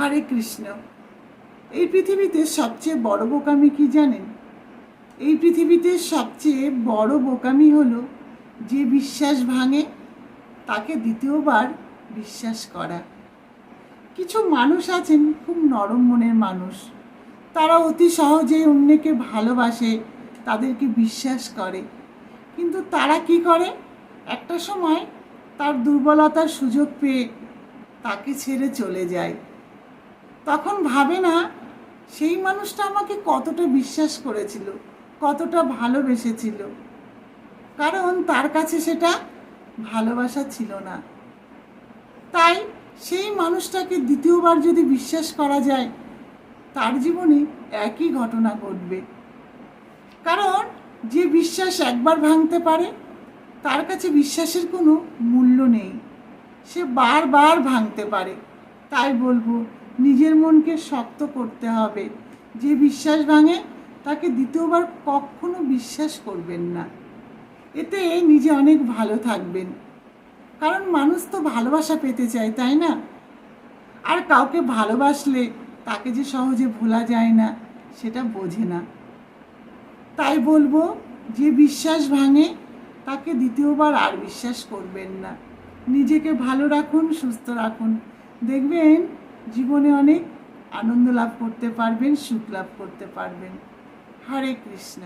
হরে কৃষ্ণ। এই পৃথিবীতে সবচেয়ে বড় বোকামি কি জানেন? এই পৃথিবীতে সবচেয়ে বড় বোকামি হলো যে বিশ্বাস ভাঙে তাকে দ্বিতীয়বার বিশ্বাস করা। কিছু মানুষ আছেন খুব নরম মনের মানুষ, তারা অতি সহজেই অন্যকে ভালোবাসে, তাদেরকে বিশ্বাস করে, কিন্তু তারা কি করে, একটা সময় তার দুর্বলতার সুযোগ পেয়ে তাকে ছেড়ে চলে যায়। তখন ভাবে না সেই মানুষটা আমাকে কতটা বিশ্বাস করেছিল, কতটা ভালোবেসেছিল, কারণ তার কাছে সেটা ভালোবাসা ছিল না। তাই সেই মানুষটাকে দ্বিতীয়বার যদি বিশ্বাস করা যায়, তার জীবনে একই ঘটনা ঘটবে। কারণ যে বিশ্বাস একবার ভাঙতে পারে তার কাছে বিশ্বাসের কোনো মূল্য নেই, সে বারবার ভাঙতে পারে। তাই বলবো, নিজের মনকে শক্ত করতে হবে। যে বিশ্বাস ভাঙে তাকে দ্বিতীয়বার কখনো বিশ্বাস করবেন না, এতে নিজে অনেক ভালো থাকবেন। কারণ মানুষ তো ভালোবাসা পেতে চায়, তাই না? আর কাউকে ভালোবাসলে তাকে যে সহজে ভোলা যায় না সেটা বোঝে না। তাই বলবো, যে বিশ্বাস ভাঙে তাকে দ্বিতীয়বার আর বিশ্বাস করবেন না। নিজেকে ভালো রাখুন, সুস্থ রাখুন, দেখবেন জীবনে অনেক আনন্দ লাভ করতে পারবেন, সুখ লাভ করতে পারবেন। হরে কৃষ্ণ।